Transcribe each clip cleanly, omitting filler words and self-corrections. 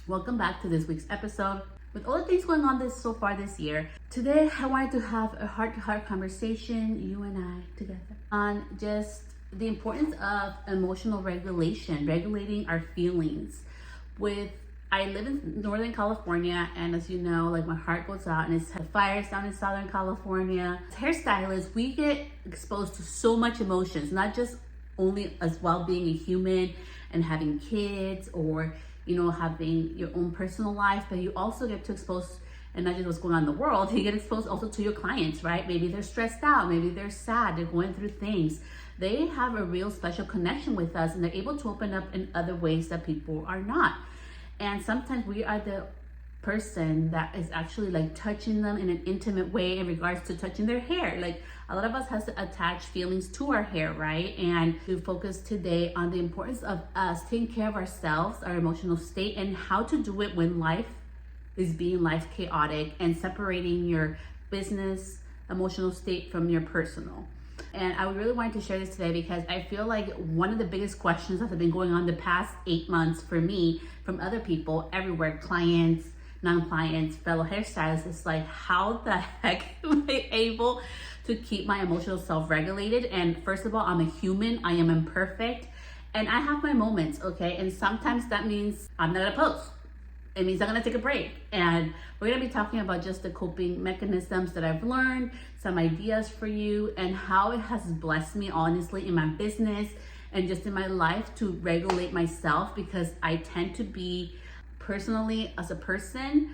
Welcome back to this week's episode. With all the things going on so far this year, today I wanted to have a heart-to-heart conversation, you and I together, on just the importance of emotional regulation, regulating our feelings. I live in Northern California, and as you know, like my heart goes out and it's fires down in Southern California. As hairstylists, we get exposed to so much emotions, not just only as well being a human and having kids or having your own personal life, but you also get to expose, and not just what's going on in the world, you get exposed also to your clients, right? Maybe they're stressed out, maybe they're sad, they're going through things. They have a real special connection with us, and they're able to open up in other ways that people are not. And sometimes we are the person that is actually like touching them in an intimate way in regards to touching their hair. Like a lot of us has to attach feelings to our hair, right? And to focus today on the importance of us taking care of ourselves, our emotional state, and how to do it when life is being chaotic, and separating your business emotional state from your personal. And I really wanted to share this today because I feel like one of the biggest questions that have been going on the past 8 months for me from other people everywhere, clients, non-clients, fellow hairstylists, is like, how the heck am I able to keep my emotional self regulated? And first of all, I'm a human, I am imperfect, and I have my moments, okay? And sometimes that means I'm not gonna post. It means I'm gonna take a break. And we're gonna be talking about just the coping mechanisms that I've learned, some ideas for you, and how it has blessed me honestly in my business and just in my life to regulate myself, because I tend to be personally, as a person,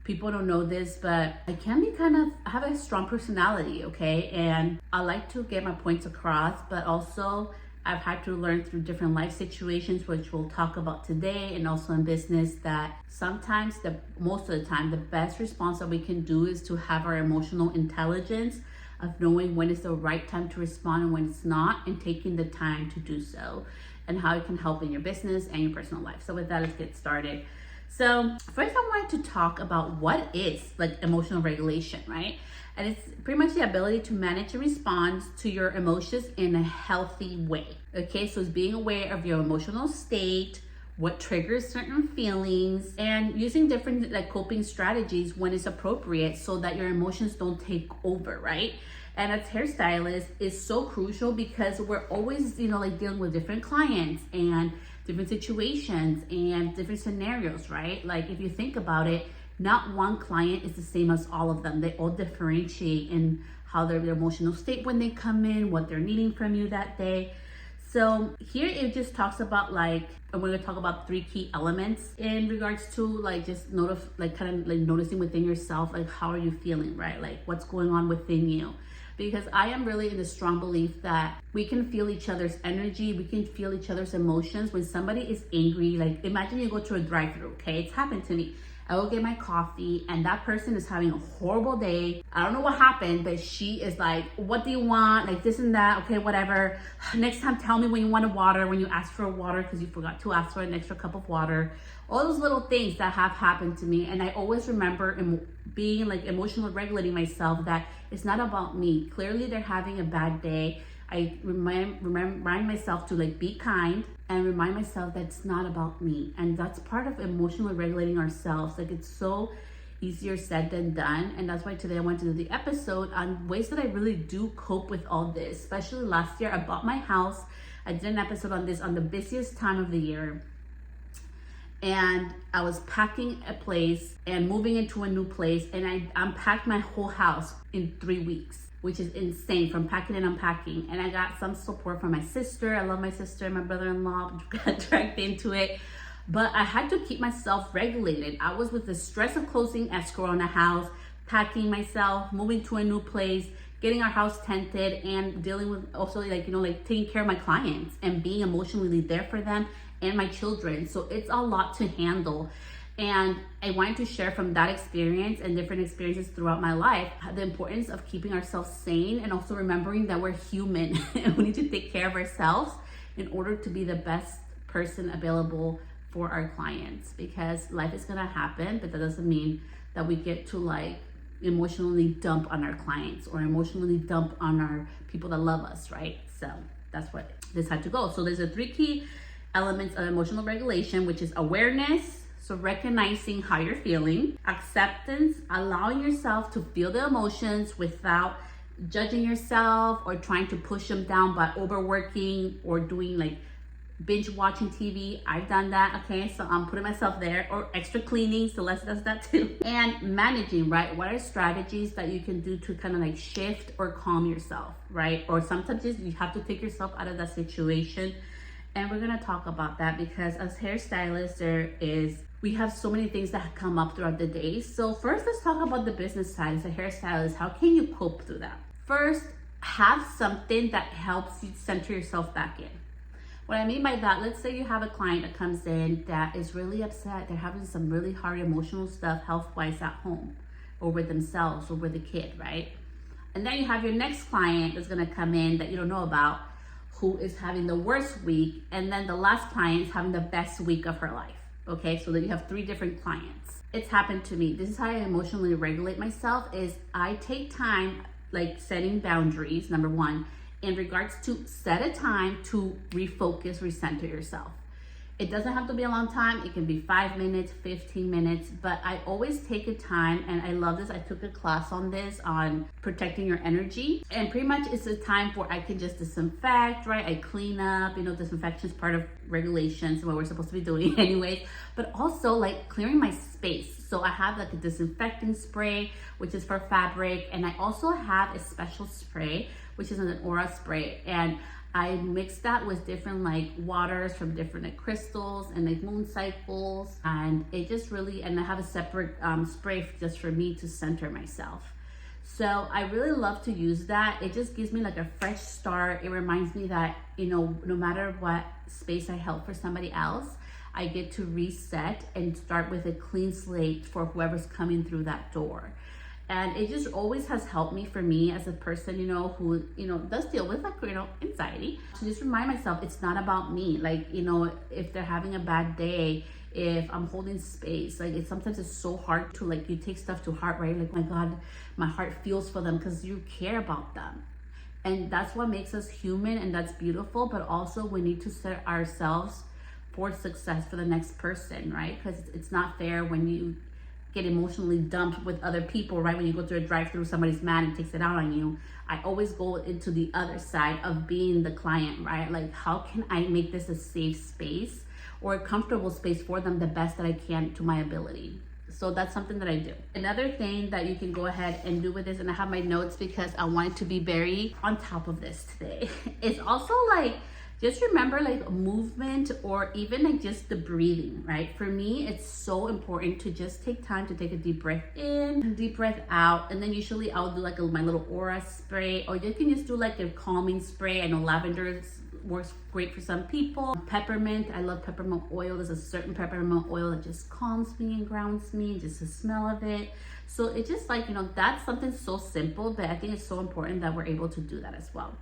people don't know this, but I can be I have a strong personality, okay? And I like to get my points across, but also I've had to learn through different life situations, which we'll talk about today, and also in business, that sometimes, most of the time, the best response that we can do is to have our emotional intelligence of knowing when is the right time to respond and when it's not, and taking the time to do so, and how it can help in your business and your personal life. So with that, let's get started. So first I wanted to talk about what is emotional regulation, right? And it's pretty much the ability to manage and respond to your emotions in a healthy way. Okay, so it's being aware of your emotional state, what triggers certain feelings, and using different coping strategies when it's appropriate so that your emotions don't take over, right? And as hairstylists is so crucial because we're always, dealing with different clients and different situations and different scenarios, right? Like if you think about it, not one client is the same as all of them. They all differentiate in how their emotional state when they come in, what they're needing from you that day. So here it just talks about and we're gonna talk about 3 key elements in regards to just noticing within yourself, how are you feeling, right? Like what's going on within you. Because I am really in the strong belief that we can feel each other's energy, we can feel each other's emotions. When somebody is angry, imagine you go to a drive-thru, okay? It's happened to me. I will get my coffee and that person is having a horrible day. I don't know what happened, but she is like, what do you want? This and that, okay, whatever. Next time, tell me when you want a water, when you ask for a water because you forgot to ask for an extra cup of water. All those little things that have happened to me. And I always remember being emotionally regulating myself, that it's not about me. Clearly they're having a bad day. I remind myself to be kind and remind myself that it's not about me. And that's part of emotionally regulating ourselves. It's so easier said than done. And that's why today I wanted to do the episode on ways that I really do cope with all this. Especially last year, I bought my house. I did an episode on this on the busiest time of the year. And I was packing a place and moving into a new place, and I unpacked my whole house in 3 weeks, which is insane, from packing and unpacking. And I got some support from my sister. I love my sister and my brother-in-law, got dragged into it. But I had to keep myself regulated. I was with the stress of closing escrow on a house, packing myself, moving to a new place, getting our house tented, and dealing with also taking care of my clients and being emotionally there for them and my children. So it's a lot to handle. And I wanted to share from that experience and different experiences throughout my life, the importance of keeping ourselves sane, and also remembering that we're human and we need to take care of ourselves in order to be the best person available for our clients. Because life is gonna happen, but that doesn't mean that we get to emotionally dump on our clients or emotionally dump on our people that love us, right? So that's what this had to go. So there's the 3 key elements of emotional regulation, which is awareness. So recognizing how you're feeling, acceptance, allowing yourself to feel the emotions without judging yourself or trying to push them down by overworking or doing like binge watching TV. I've done that, okay? So I'm putting myself there, or extra cleaning, Celeste does that too. And managing, right? What are strategies that you can do to kind of like shift or calm yourself, right? Or sometimes you have to take yourself out of that situation. And we're gonna talk about that because as hairstylists, we have so many things that come up throughout the day. So first, let's talk about the business side. As a hairstylist, how can you cope through that? First, have something that helps you center yourself back in. What I mean by that, let's say you have a client that comes in that is really upset. They're having some really hard emotional stuff health-wise at home or with themselves or with the kid, right? And then you have your next client that's gonna come in that you don't know about, who is having the worst week. And then the last client is having the best week of her life, okay? So then you have 3 different clients. It's happened to me. This is how I emotionally regulate myself, is I take time, like setting boundaries, number 1, in regards to set a time to refocus, recenter yourself. It doesn't have to be a long time. It can be 5 minutes, 15 minutes, but I always take a time, and I love this. I took a class on this, on protecting your energy. And pretty much it's a time where I can just disinfect, right? I clean up, disinfection is part of regulations, what we're supposed to be doing anyways, but also like clearing my space. So I have like a disinfecting spray, which is for fabric. And I also have a special spray, which is an aura spray. And I mix that with different like waters from different like crystals and like moon cycles. And it just really, and I have a separate spray just for me to center myself. So I really love to use that. It just gives me like a fresh start. It reminds me that, no matter what space I held for somebody else, I get to reset and start with a clean slate for whoever's coming through that door. And it just always has helped me, for me as a person, who, does deal with like, anxiety, to just remind myself it's not about me. Like, if they're having a bad day, if I'm holding space, like sometimes it's so hard to like, you take stuff to heart, right? Like, my God, my heart feels for them because you care about them. And that's what makes us human, and that's beautiful. But also we need to set ourselves for success for the next person, right? Because it's not fair when you get emotionally dumped with other people, right? When you go through a drive-through, somebody's mad and takes it out on you. I always go into the other side of being the client, right? Like, how can I make this a safe space or a comfortable space for them the best that I can to my ability? So that's something that I do. Another thing that you can go ahead and do with this, and I have my notes because I wanted to be very on top of this today, is also like, just remember like movement, or even like just the breathing, right? For me, it's so important to just take time to take a deep breath in, deep breath out. And then usually I'll do like my little aura spray, or you can just do like a calming spray. I know lavender works great for some people. Peppermint, I love peppermint oil. There's a certain peppermint oil that just calms me and grounds me, just the smell of it. So it's just like, that's something so simple, but I think it's so important that we're able to do that as well.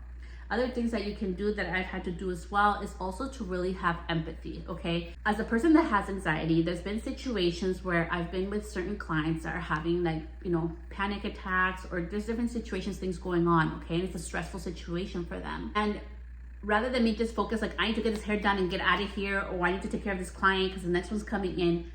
Other things that you can do that I've had to do as well is also to really have empathy, okay? As a person that has anxiety, there's been situations where I've been with certain clients that are having like, panic attacks, or there's different situations, things going on, okay? And it's a stressful situation for them. And rather than me just focus like, I need to get this hair done and get out of here, or I need to take care of this client because the next one's coming in,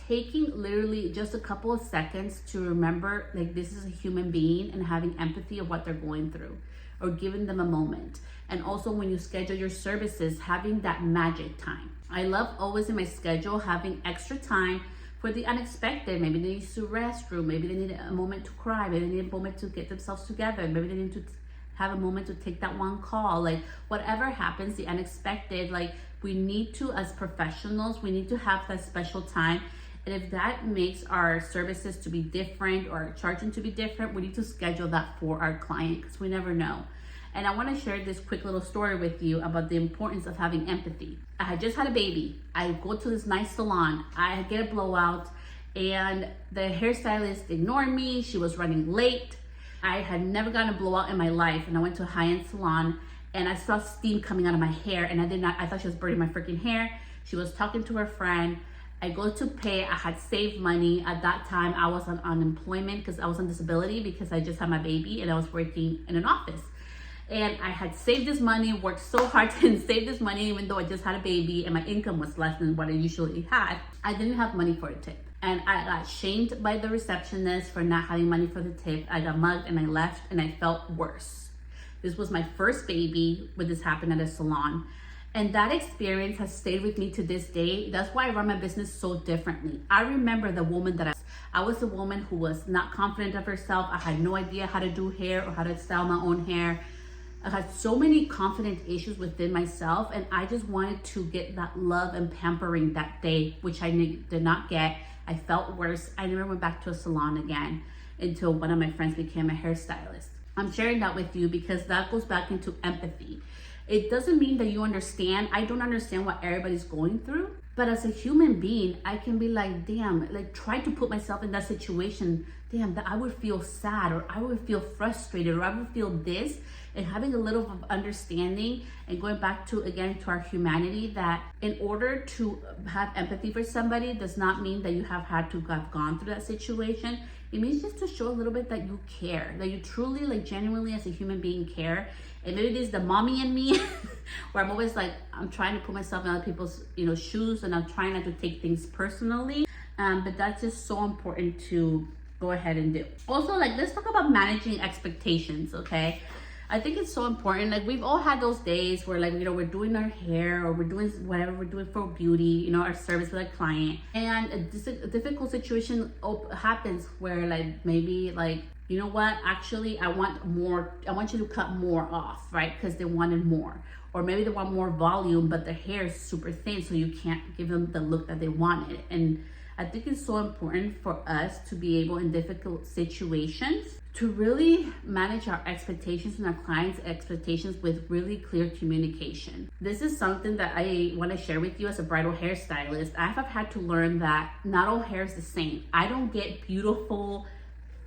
taking literally just a couple of seconds to remember like this is a human being and having empathy of what they're going through, or giving them a moment. And also when you schedule your services, having that magic time. I love always in my schedule having extra time for the unexpected. Maybe they need to use the restroom, maybe they need a moment to cry, maybe they need a moment to get themselves together, maybe they need to have a moment to take that one call. Like whatever happens, the unexpected, like we need to, as professionals, we need to have that special time. And if that makes our services to be different or charging to be different, we need to schedule that for our client, because we never know. And I want to share this quick little story with you about the importance of having empathy. I had just had a baby. I go to this nice salon. I get a blowout, and the hairstylist ignored me. She was running late. I had never gotten a blowout in my life, and I went to a high-end salon, and I saw steam coming out of my hair, and I thought she was burning my freaking hair. She was talking to her friend. I go to pay. I had saved money. At that time, I was on unemployment because I was on disability because I just had my baby and I was working in an office. And I had saved this money, worked so hard to save this money, even though I just had a baby and my income was less than what I usually had. I didn't have money for a tip. And I got shamed by the receptionist for not having money for the tip. I got mugged and I left and I felt worse. This was my first baby when this happened at a salon. And that experience has stayed with me to this day. That's why I run my business so differently. I remember the woman that I was a woman who was not confident of herself. I had no idea how to do hair or how to style my own hair. I had so many confidence issues within myself, and I just wanted to get that love and pampering that day, which I did not get. I felt worse. I never went back to a salon again until one of my friends became a hairstylist. I'm sharing that with you because that goes back into empathy. It doesn't mean that you understand. I don't understand what everybody's going through, but as a human being, I can be like, damn, like try to put myself in that situation. Damn, that I would feel sad, or I would feel frustrated, or I would feel this. And having a little of understanding and going back to, again, to our humanity, that in order to have empathy for somebody does not mean that you have had to have gone through that situation. It means just to show a little bit that you care, that you truly, like genuinely as a human being care. And maybe it is the mommy in me where I'm always like, I'm trying to put myself in other people's, shoes, and I'm trying not to take things personally. But that's just so important to go ahead and do. Also, like, let's talk about managing expectations, okay? I think it's so important. Like, we've all had those days where, like, we're doing our hair or we're doing whatever we're doing for beauty, our service with a client. And a difficult situation happens where, like, maybe, like, you know what, actually, I want you to cut more off, right? Because they wanted more. Or maybe they want more volume, but their hair is super thin, so you can't give them the look that they wanted. And I think it's so important for us to be able, in difficult situations, to really manage our expectations and our clients' expectations with really clear communication. This is something that I want to share with you as a bridal hairstylist. I have had to learn that not all hair is the same. I don't get beautiful,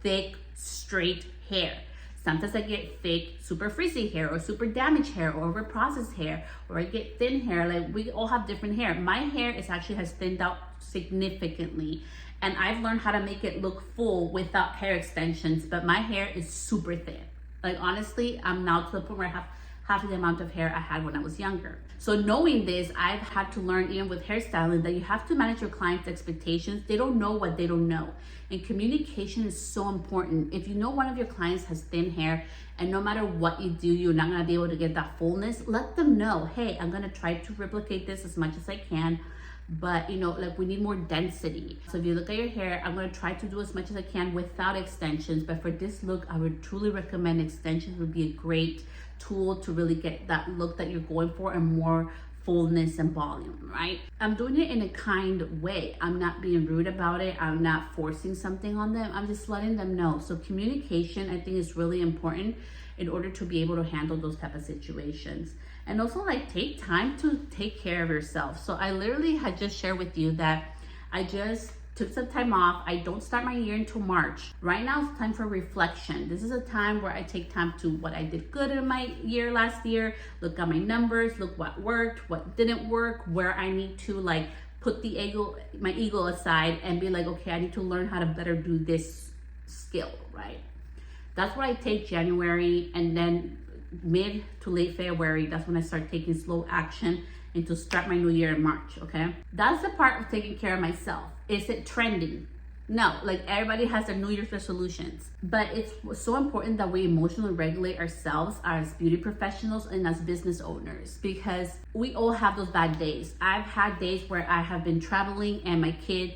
thick, straight hair. Sometimes I get fake, super frizzy hair, or super damaged hair, or overprocessed hair, or I get thin hair. Like, we all have different hair. My hair has thinned out significantly, and I've learned how to make it look full without hair extensions, but my hair is super thin. Like, honestly, I'm now to the point where I have half of the amount of hair I had when I was younger. So knowing this, I've had to learn, even with hairstyling, that you have to manage your clients' expectations. They don't know what they don't know. And communication is so important. If you know one of your clients has thin hair, and no matter what you do, you're not gonna be able to get that fullness, let them know, hey, I'm gonna try to replicate this as much as I can, but like, we need more density. So if you look at your hair, I'm gonna try to do as much as I can without extensions, but for this look, I would truly recommend extensions would be a great tool to really get that look that you're going for and more fullness and volume, right? I'm doing it in a kind way. I'm not being rude about it. I'm not forcing something on them. I'm just letting them know. So communication, I think, is really important in order to be able to handle those type of situations. And also, like, take time to take care of yourself. So I literally had just shared with you that I just took some time off. I don't start my year until March. Right now it's time for reflection. This is a time where I take time to what I did good in my year last year, look at my numbers, look what worked, what didn't work, where I need to, like, put my ego aside and be like, okay, I need to learn how to better do this skill, right? That's why I take January, and then mid to late February, that's when I start taking slow action and to start my new year in March, okay? That's the part of taking care of myself. Is it trending? No, like, everybody has their New Year's resolutions, but it's so important that we emotionally regulate ourselves as beauty professionals and as business owners, because we all have those bad days. I've had days where I have been traveling and my kid,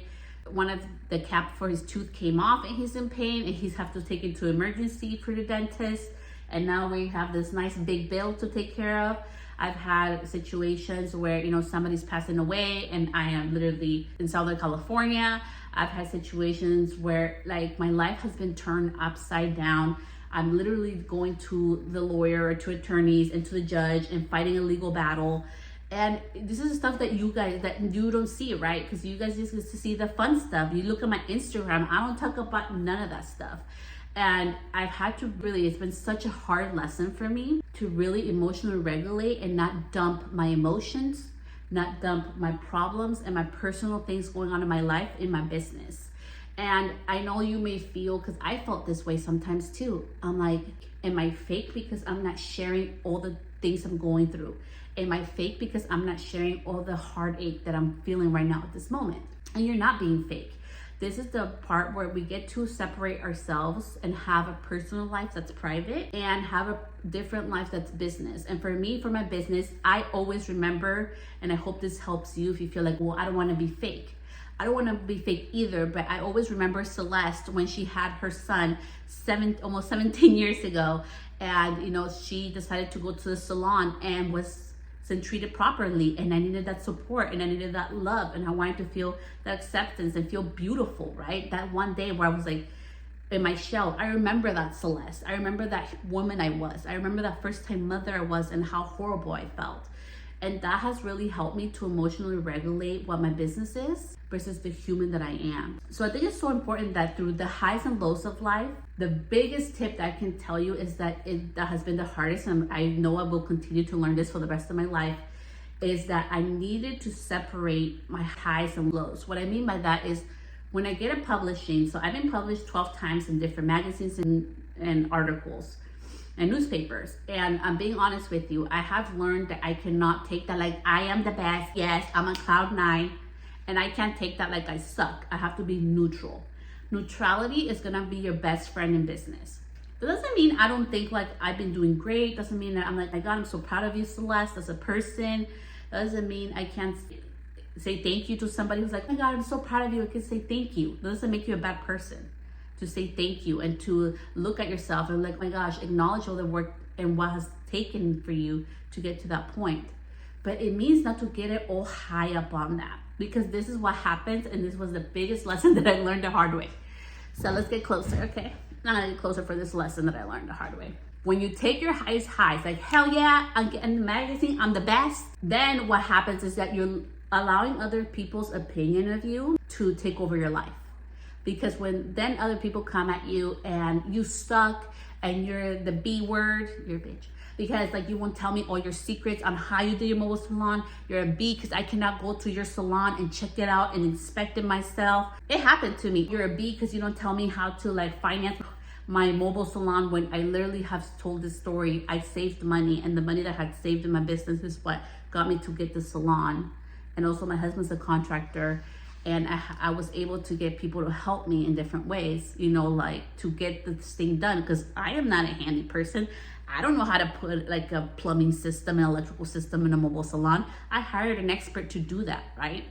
one of the cap for his tooth came off and he's in pain and he's have to take it to emergency for the dentist. And now we have this nice big bill to take care of. I've had situations where, somebody's passing away and I am literally in Southern California. I've had situations where, like, my life has been turned upside down. I'm literally going to the lawyer or to attorneys and to the judge and fighting a legal battle. And this is stuff that you don't see, right? Because you guys just get to see the fun stuff. You look at my Instagram, I don't talk about none of that stuff. And I've had to really, it's been such a hard lesson for me to really emotionally regulate and not dump my emotions, not dump my problems and my personal things going on in my life, in my business. And I know you may feel, because I felt this way sometimes too. I'm like, am I fake because I'm not sharing all the things I'm going through? Am I fake because I'm not sharing all the heartache that I'm feeling right now at this moment? And you're not being fake. This is the part where we get to separate ourselves and have a personal life that's private and have a different life that's business. And for me, for my business, I always remember, and I hope this helps you if you feel like, well, I don't want to be fake. I don't want to be fake either, but I always remember Celeste when she had her son almost 17 years ago. And, you know, she decided to go to the salon and wasn't treated properly, and I needed that support and I needed that love, and I wanted to feel that acceptance and feel beautiful, right? That one day where I was like in my shell, I remember that Celeste. I remember that woman I was. I remember that first time mother I was and how horrible I felt. And that has really helped me to emotionally regulate what my business is versus the human that I am. So I think it's so important that through the highs and lows of life, the biggest tip that I can tell you is that that has been the hardest, and I know I will continue to learn this for the rest of my life, is that I needed to separate my highs and lows. What I mean by that is when I get a publishing, so I've been published 12 times in different magazines and articles and newspapers. And I'm being honest with you, I have learned that I cannot take that like I am the best. Yes, I'm on cloud 9, and I can't take that like I suck. I have to be neutral. Neutrality is gonna be your best friend in business. That doesn't mean I don't think like I've been doing great. Doesn't mean that I'm like, my God, I'm so proud of you, Celeste, as a person. That doesn't mean I can't say thank you to somebody who's like, oh my God, I'm so proud of you. I can say thank you. That doesn't make you a bad person. To say thank you and to look at yourself and like, my gosh, acknowledge all the work and what has taken for you to get to that point. But it means not to get it all high up on that, because this is what happens, and this was the biggest lesson that I learned the hard way. So let's get closer, okay? Now I get closer for this lesson that I learned the hard way. When you take your highs, like, hell yeah, I'm getting the magazine, I'm the best, then what happens is that you're allowing other people's opinion of you to take over your life. Because when then other people come at you and you suck and you're the B word, you're a bitch. Because like you won't tell me all your secrets on how you do your mobile salon. You're a B because I cannot go to your salon and check it out and inspect it myself. It happened to me. You're a B because you don't tell me how to like finance my mobile salon, when I literally have told this story. I saved money, and the money that I had saved in my business is what got me to get the salon. And also my husband's a contractor. And I was able to get people to help me in different ways, you know, like to get this thing done, because I am not a handy person. I don't know how to put like a plumbing system, an electrical system in a mobile salon. I hired an expert to do that, right?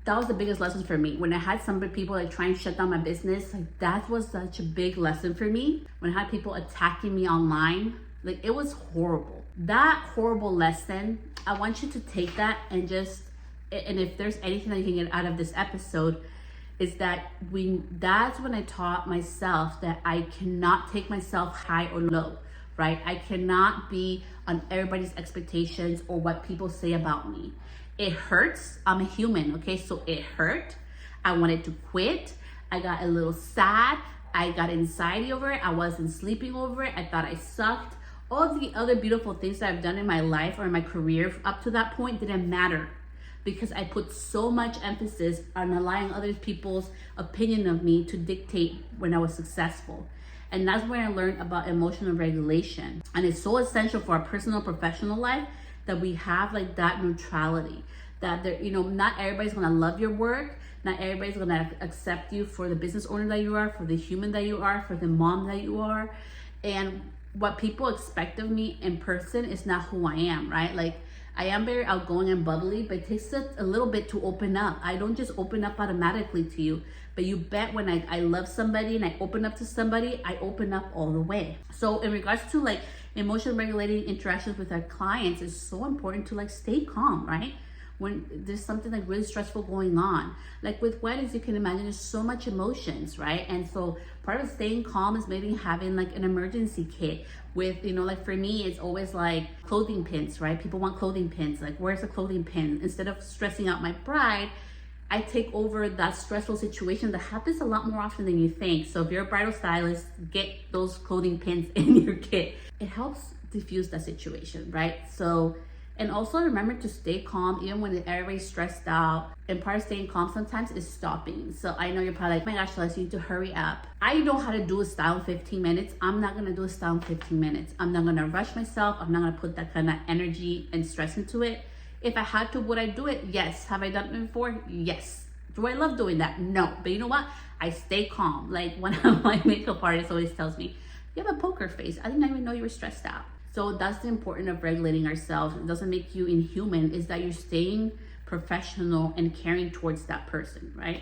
That was the biggest lesson for me. When I had some people like try and shut down my business, like that was such a big lesson for me. When I had people attacking me online, like it was horrible. That horrible lesson, I want you to take that and just, and if there's anything that you can get out of this episode, is that that's when I taught myself that I cannot take myself high or low, right? I cannot be on everybody's expectations or what people say about me. It hurts. I'm a human, okay? So it hurt. I wanted to quit. I got a little sad. I got anxiety over it. I wasn't sleeping over it. I thought I sucked. All the other beautiful things that I've done in my life or in my career up to that point didn't matter, because I put so much emphasis on allowing other people's opinion of me to dictate when I was successful. And that's where I learned about emotional regulation. And it's so essential for our personal, professional life that we have like that neutrality, that there, you know, not everybody's gonna love your work. Not everybody's gonna accept you for the business owner that you are, for the human that you are, for the mom that you are. And what people expect of me in person is not who I am, right? Like, I am very outgoing and bubbly, but it takes a little bit to open up. I don't just open up automatically to you, but you bet when I love somebody and I open up to somebody, I open up all the way. So in regards to like emotion regulating interactions with our clients, it's so important to like stay calm, right? When there's something like really stressful going on. Like with weddings, you can imagine there's so much emotions, right? And so part of staying calm is maybe having like an emergency kit with, you know, like for me, it's always like clothing pins, right? People want clothing pins. Like, where's the clothing pin? Instead of stressing out my bride, I take over that stressful situation that happens a lot more often than you think. So if you're a bridal stylist, get those clothing pins in your kit. It helps diffuse that situation, right? So And also remember to stay calm even when everybody's stressed out. And part of staying calm sometimes is stopping. So I know you're probably like, oh my gosh, Celeste, you need to hurry up. I know how to do a style in 15 minutes. I'm not gonna do a style in 15 minutes. I'm not gonna rush myself. I'm not gonna put that kind of energy and stress into it. If I had to, would I do it? Yes. Have I done it before? Yes. Do I love doing that? No. But you know what? I stay calm. Like one of my makeup artists always tells me, you have a poker face. I didn't even know you were stressed out. So that's the importance of regulating ourselves. It doesn't make you inhuman, is that you're staying professional and caring towards that person, right?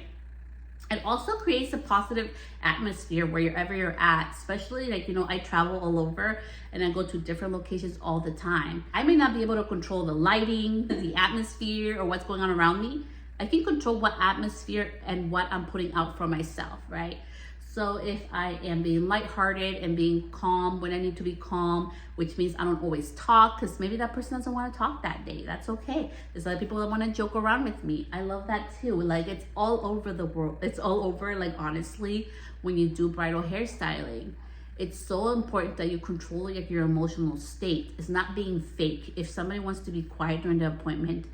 It also creates a positive atmosphere wherever you're at, especially like, you know, I travel all over and I go to different locations all the time. I may not be able to control the lighting, the atmosphere, or what's going on around me. I can control what atmosphere and what I'm putting out for myself, right? So if I am being lighthearted and being calm when I need to be calm, which means I don't always talk, because maybe that person doesn't want to talk that day. That's okay. There's other people that want to joke around with me. I love that too. Like, it's all over the world. It's all over, like, honestly, when you do bridal hairstyling. It's so important that you control like your emotional state. It's not being fake. If somebody wants to be quiet during the appointment,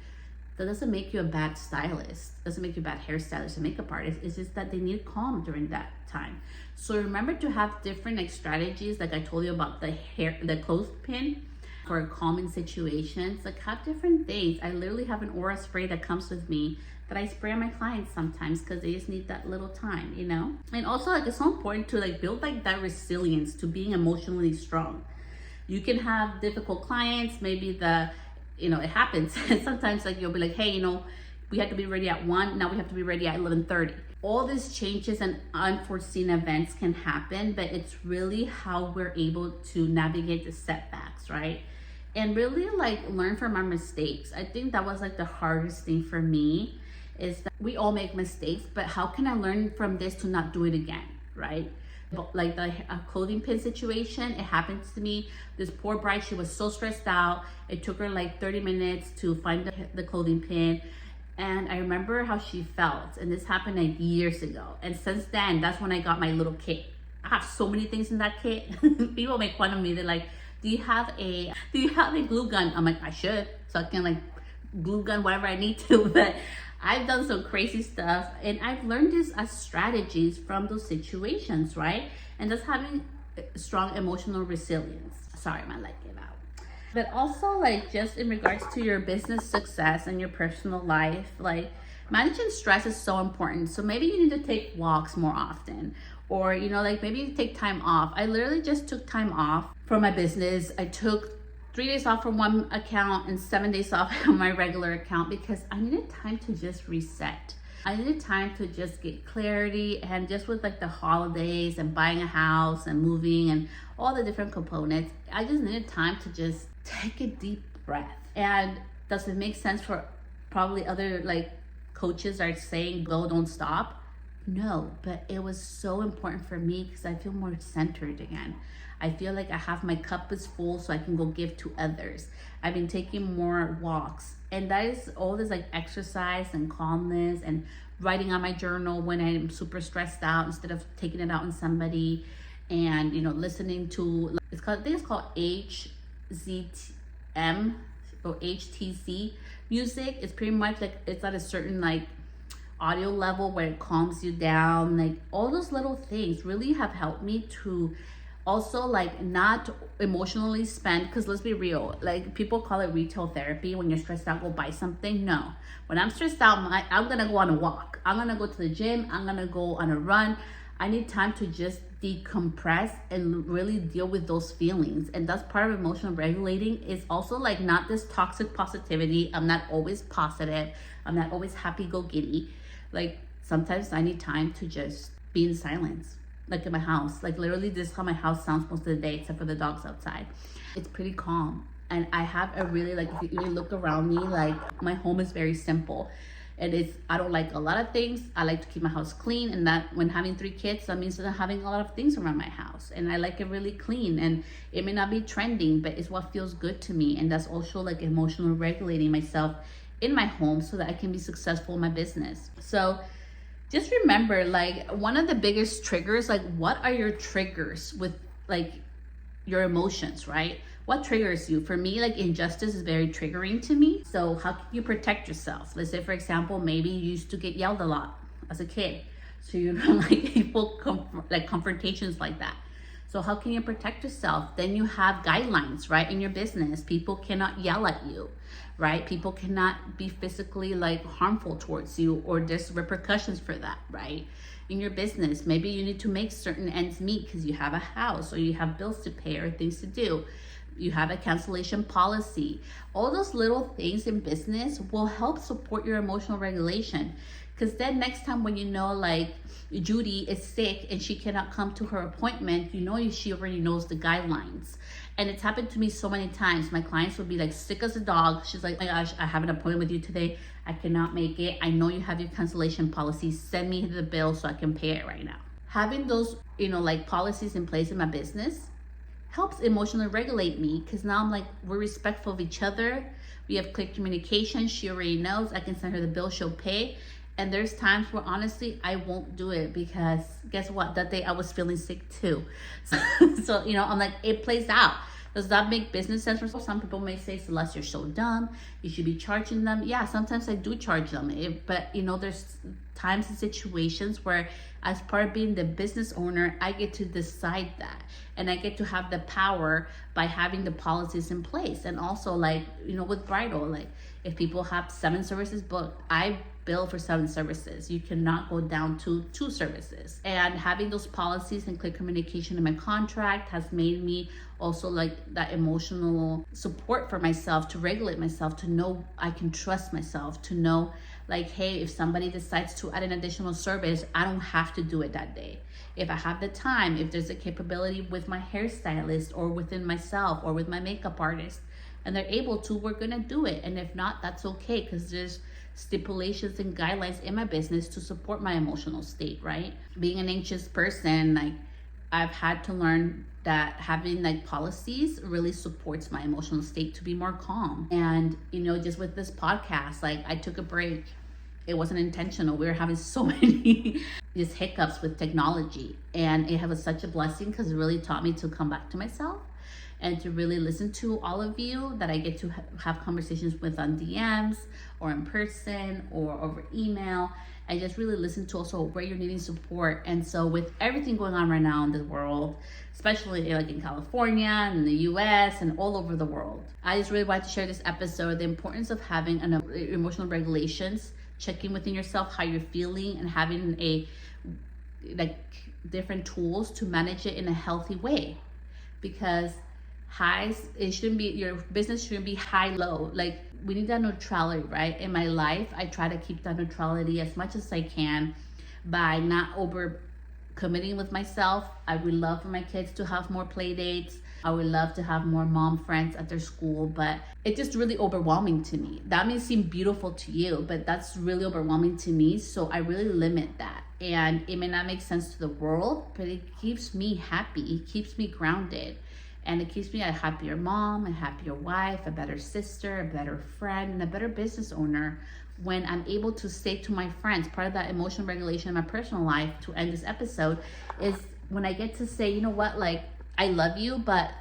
that doesn't make you a bad stylist. Doesn't make you a bad hairstylist or makeup artist. It's just that they need calm during that time. So remember to have different like strategies, like I told you about the clothespin for calming situations. Like, have different things. I literally have an aura spray that comes with me that I spray on my clients sometimes because they just need that little time, you know? And also, like, it's so important to like build like that resilience to being emotionally strong. You can have difficult clients, maybe it happens. And sometimes like you'll be like, hey, we have to be ready at 1, now we have to be ready at 11:30. All these changes and unforeseen events can happen, but it's really how we're able to navigate the setbacks, right? And really like learn from our mistakes. I think that was like the hardest thing for me, is that we all make mistakes, but how can I learn from this to not do it again, right? Like the clothing pin situation, it happened to me. This poor bride, she was so stressed out. It took her like 30 minutes to find the clothing pin. And I remember how she felt. And this happened like years ago. And since then, that's when I got my little kit. I have so many things in that kit. People make fun of me. They're like, do you have a glue gun? I'm like, I should. So I can like glue gun whatever I need to. But I've done some crazy stuff, and I've learned this as strategies from those situations, right? And that's having strong emotional resilience. Sorry, my light gave out. But also, like, just in regards to your business success and your personal life, like, managing stress is so important. So maybe you need to take walks more often, or, like maybe you take time off. I literally just took time off from my business. I took 3 days off from one account and 7 days off from my regular account because I needed time to just reset. I needed time to just get clarity, and just with like the holidays and buying a house and moving and all the different components, I just needed time to just take a deep breath. And does it make sense for probably other like coaches are saying go, don't stop? No, but it was so important for me because I feel more centered again. I feel like I have my cup is full so I can go give to others. I've been taking more walks, and that is all this like exercise and calmness and writing on my journal when I'm super stressed out instead of taking it out on somebody, and listening to I think it's called HZM or HTC music. It's pretty much like it's at a certain like audio level where it calms you down. Like all those little things really have helped me to also like not emotionally spend, because let's be real, like people call it retail therapy. When you're stressed out, go buy something. No, when I'm stressed out, I'm gonna go on a walk, I'm gonna go to the gym, I'm gonna go on a run. I need time to just decompress and really deal with those feelings. And that's part of emotional regulating, is also like not this toxic positivity. I'm not always positive, I'm not always happy go giddy. Like sometimes I need time to just be in silence, like in my house. Like literally this is how my house sounds most of the day, except for the dogs outside. It's pretty calm. And I have a really, like, if you look around me, like my home is very simple. And I don't like a lot of things. I like to keep my house clean, and that when having 3 kids, that means that I'm having a lot of things around my house. And I like it really clean, and it may not be trending, but it's what feels good to me. And that's also like emotional regulating myself in my home so that I can be successful in my business. So just remember, like, one of the biggest triggers, like what are your triggers with like your emotions, right? what triggers you? For me, like injustice is very triggering to me. So how can you protect yourself? Let's say, for example, maybe you used to get yelled a lot as a kid. So you don't like people, like confrontations like that. So how can you protect yourself? Then you have guidelines, right? In your business, people cannot yell at you, right? People cannot be physically like harmful towards you, or there's repercussions for that, right? In your business, maybe you need to make certain ends meet because you have a house or you have bills to pay or things to do. You have a cancellation policy. All those little things in business will help support your emotional regulation. Because then next time when you know like Judy is sick and she cannot come to her appointment, you know she already knows the guidelines. And it's happened to me so many times. My clients would be like sick as a dog. She's like, oh my gosh, I have an appointment with you today. I cannot make it. I know you have your cancellation policy. Send me the bill so I can pay it right now. Having those, like policies in place in my business helps emotionally regulate me, because now I'm like, we're respectful of each other. We have clear communication. She already knows. I can send her the bill, she'll pay. And there's times where honestly, I won't do it because guess what? That day I was feeling sick too. So I'm like, it plays out. Does that make business sense? For some people may say, Celeste, you're so dumb. You should be charging them. Yeah, sometimes I do charge them. But there's times and situations where as part of being the business owner, I get to decide that. And I get to have the power by having the policies in place. And also like, with bridal, like if people have 7 services booked, I bill for 7 services. You cannot go down to 2 services. And having those policies and clear communication in my contract has made me also like that emotional support for myself, to regulate myself, to know I can trust myself, to know like, hey, if somebody decides to add an additional service, I don't have to do it that day. If I have the time, if there's a capability with my hairstylist or within myself or with my makeup artist, and they're able to, we're gonna do it. And if not, that's okay, because there's stipulations and guidelines in my business to support my emotional state, right? Being an anxious person, like I've had to learn that having like policies really supports my emotional state to be more calm. And just with this podcast, like I took a break. It wasn't intentional. We were having so many just hiccups with technology, and it was such a blessing because it really taught me to come back to myself and to really listen to all of you that I get to have conversations with on DMs or in person or over email. I just really listen to also where you're needing support. And so with everything going on right now in the world, especially like in California and the US and all over the world, I just really wanted to share this episode, the importance of having an emotional regulations, checking within yourself how you're feeling, and having different tools to manage it in a healthy way. Because it shouldn't be, your business shouldn't be high low. Like we need that neutrality, right? In my life, I try to keep that neutrality as much as I can by not over committing with myself. I would love for my kids to have more play dates. I would love to have more mom friends at their school, but it's just really overwhelming to me. That may seem beautiful to you, but that's really overwhelming to me. So I really limit that. And it may not make sense to the world, but it keeps me happy. It keeps me grounded. And it keeps me a happier mom, a happier wife, a better sister, a better friend, and a better business owner when I'm able to say to my friends, part of that emotional regulation in my personal life, to end this episode, is when I get to say, you know what, like, I love you, but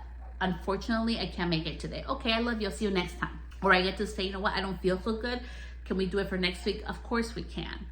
unfortunately, I can't make it today. Okay, I love you. I'll see you next time. Or I get to say, you know what, I don't feel so good. Can we do it for next week? Of course we can.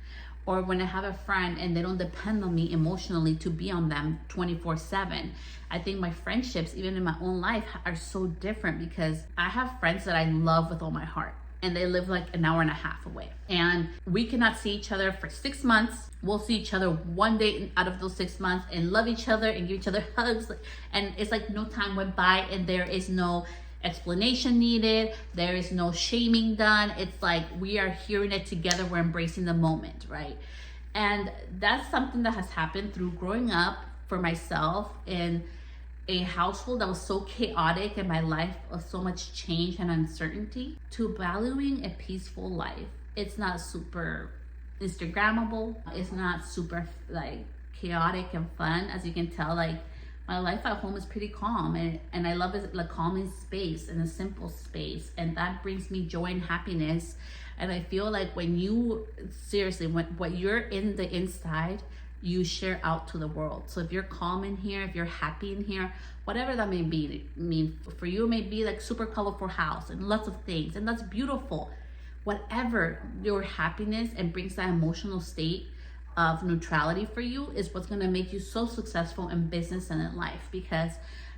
Or when I have a friend and they don't depend on me emotionally to be on them 24/7. I think my friendships, even in my own life, are so different because I have friends that I love with all my heart, and they live like an hour and a half away. And we cannot see each other for 6 months. We'll see each other one day out of those 6 months and love each other and give each other hugs. And it's like no time went by and there is no explanation needed. There is no shaming done. It's like we are hearing it together. We're embracing the moment, right? And that's something that has happened through growing up for myself in a household that was so chaotic and my life of so much change and uncertainty, to valuing a peaceful life. It's not super Instagrammable. It's not super like chaotic and fun. As you can tell, like my life at home is pretty calm, and I love it, like calming space and a simple space, and that brings me joy and happiness. And I feel like when you seriously, when what you're in the inside, you share out to the world. So if you're calm in here, if you're happy in here, whatever that may be, I mean, for you, it may be like super colorful house and lots of things, and that's beautiful. Whatever your happiness and brings that emotional state of neutrality for you is what's gonna make you so successful in business and in life. Because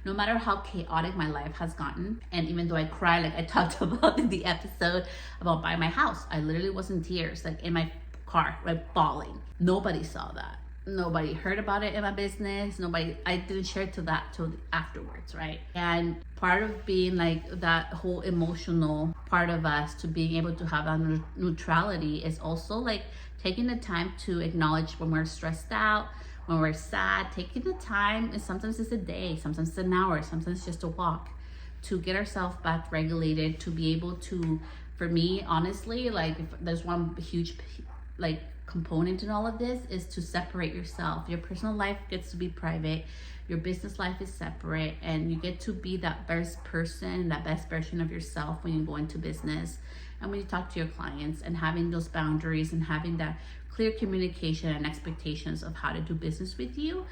no matter how chaotic my life has gotten, and even though I cry, like I talked about in the episode about buying my house, I literally was in tears, like in my car, like bawling. Nobody saw that. Nobody heard about it in my business. I didn't share to that till afterwards, right? And part of being like that whole emotional part of us to being able to have that neutrality is also like taking the time to acknowledge when we're stressed out, when we're sad, taking the time, and sometimes it's a day, sometimes it's an hour, sometimes it's just a walk, to get ourselves back regulated, to be able to, for me, honestly, like if there's one huge like component in all of this is to separate yourself. Your personal life gets to be private, your business life is separate, and you get to be that best person, that best version of yourself when you go into business and when you talk to your clients, and having those boundaries and having that clear communication and expectations of how to do business with you.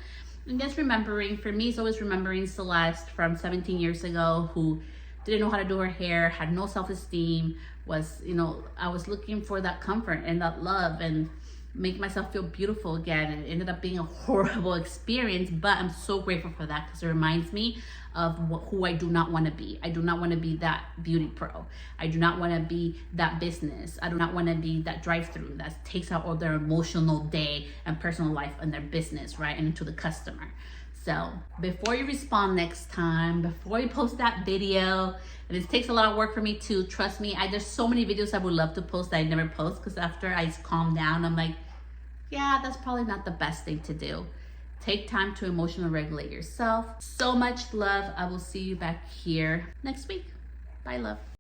And just remembering, for me, it's always remembering Celeste from 17 years ago, who didn't know how to do her hair, had no self-esteem, was, you know, I was looking for that comfort and that love and make myself feel beautiful again. And it ended up being a horrible experience, but I'm so grateful for that because it reminds me of who I do not want to be. I do not want to be that beauty pro. I do not want to be that business. I do not want to be that drive-through that takes out all their emotional day and personal life and their business, right, and into the customer. So before you respond next time, before you post that video, and it takes a lot of work for me too, trust me, there's so many videos I would love to post that I never post, because after I calm down, I'm like, yeah, that's probably not the best thing to do. Take time to emotionally regulate yourself. So much love. I will see you back here next week. Bye, love.